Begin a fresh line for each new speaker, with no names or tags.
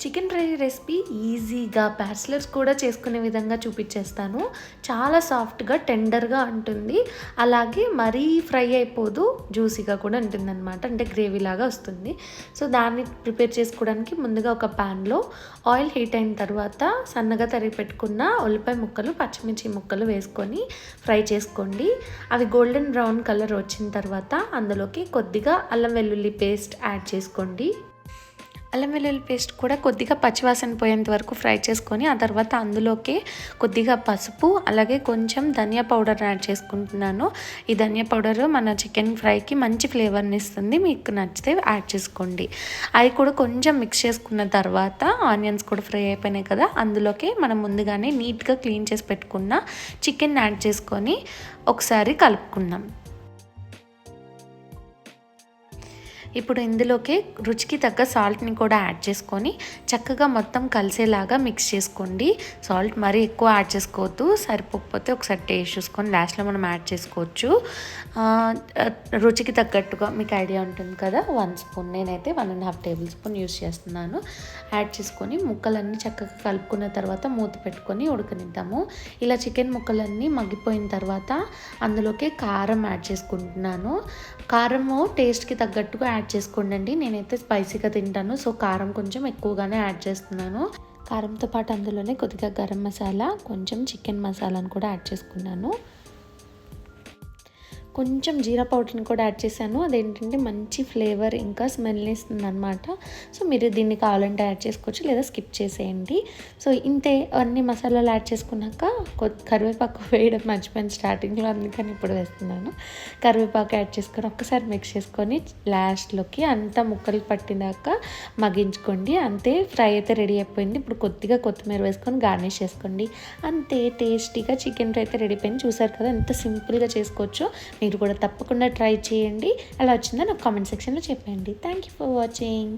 Chicken fry recipe ఈజీగా bachelors కూడా చేసుకునే విధంగా చూపించేస్తాను. చాలా సాఫ్ట్గా టెండర్గా ఉంటుంది, అలాగే మరీ ఫ్రై అయిపోదు, జ్యూసీగా కూడా ఉంటుందన్నమాట. అంటే గ్రేవీ లాగా వస్తుంది. సో దాన్ని ప్రిపేర్ చేసుకోవడానికి ముందుగా ఒక ప్యాన్లో ఆయిల్ హీట్ అయిన తర్వాత సన్నగా తరిగి పెట్టుకున్న ఉల్లిపాయ ముక్కలు, పచ్చిమిర్చి ముక్కలు వేసుకొని ఫ్రై చేసుకోండి. అవి గోల్డెన్ బ్రౌన్ కలర్ వచ్చిన తర్వాత అందులోకి కొద్దిగా అల్లం వెల్లుల్లి పేస్ట్ యాడ్ చేసుకోండి. అల్లం వెల్లుల్లి పేస్ట్ కూడా కొద్దిగా పచ్చివాసన పోయేంత వరకు ఫ్రై చేసుకొని ఆ తర్వాత అందులోకి కొద్దిగా పసుపు, అలాగే కొంచెం ధనియా పౌడర్ యాడ్ చేసుకుంటున్నాను. ఈ ధనియా పౌడర్ మన చికెన్ ఫ్రైకి మంచి ఫ్లేవర్ని ఇస్తుంది, మీకు నచ్చితే యాడ్ చేసుకోండి. అవి కూడా కొంచెం మిక్స్ చేసుకున్న తర్వాత ఆనియన్స్ కూడా ఫ్రై అయిపోయినాయి కదా, అందులోకి మనం ముందుగానే నీట్గా క్లీన్ చేసి పెట్టుకున్న చికెన్ యాడ్ చేసుకొని ఒకసారి కలుపుకుందాం. ఇప్పుడు ఇందులోకి రుచికి తగ్గ సాల్ట్ని కూడా యాడ్ చేసుకొని చక్కగా మొత్తం కలిసేలాగా మిక్స్ చేసుకోండి. సాల్ట్ మరీ ఎక్కువ యాడ్ చేసుకోవద్దు, సరిపోకపోతే ఒకసారి టేస్ట్ చూసుకొని లాస్ట్లో మనం యాడ్ చేసుకోవచ్చు. రుచికి తగ్గట్టుగా మీకు ఐడియా ఉంటుంది కదా, 1 స్పూన్, నేనైతే 1.5 టేబుల్ స్పూన్ యూస్ చేస్తున్నాను. యాడ్ చేసుకొని ముక్కలన్నీ చక్కగా కలుపుకున్న తర్వాత మూత పెట్టుకొని ఉడకనిద్దాము. ఇలా చికెన్ ముక్కలన్నీ మగ్గిపోయిన తర్వాత అందులోకి కారం యాడ్ చేసుకుంటున్నాను. కారము టేస్ట్కి తగ్గట్టుగా యాడ్ చేసుకోండి. నేనైతే స్పైసీగా తింటాను, సో కారం కొంచెం ఎక్కువగానే యాడ్ చేస్తున్నాను. కారంతో పాటు అందులోనే కొద్దిగా గరం మసాలా, కొంచెం చికెన్ మసాలాను కూడా యాడ్ చేసుకున్నాను. కొంచెం జీరా పౌడర్ని కూడా యాడ్ చేశాను. అదేంటంటే మంచి ఫ్లేవర్ ఇంకా స్మెల్ని ఇస్తుంది అనమాట. సో మీరు దీన్ని కావాలంటే యాడ్ చేసుకోవచ్చు, లేదా స్కిప్ చేసేయండి. సో ఇంతే, అన్ని మసాలాలు యాడ్ చేసుకున్నాక కరివేపాకు వేయడం మర్చిపోయాను స్టార్టింగ్లో, అందుకని ఇప్పుడు వేస్తున్నాను. కరివేపాకు యాడ్ చేసుకొని ఒక్కసారి మిక్స్ చేసుకొని లాస్ట్లోకి అంతా ముక్కలు పట్టినాక మగ్గించుకోండి. అంతే, ఫ్రై అయితే రెడీ అయిపోయింది. ఇప్పుడు కొద్దిగా కొత్తిమీర వేసుకొని గార్నిష్ చేసుకోండి. అంతే, టేస్టీగా చికెన్ ఫ్రై అయితే రెడీ అయిపోయింది. చూసారు కదా ఎంత సింపుల్గా చేసుకోవచ్చో. మీరు కూడా తప్పకుండా ట్రై చేయండి. ఎలా వచ్చిందో నాకు కామెంట్ సెక్షన్లో చెప్పండి. Thank you for watching.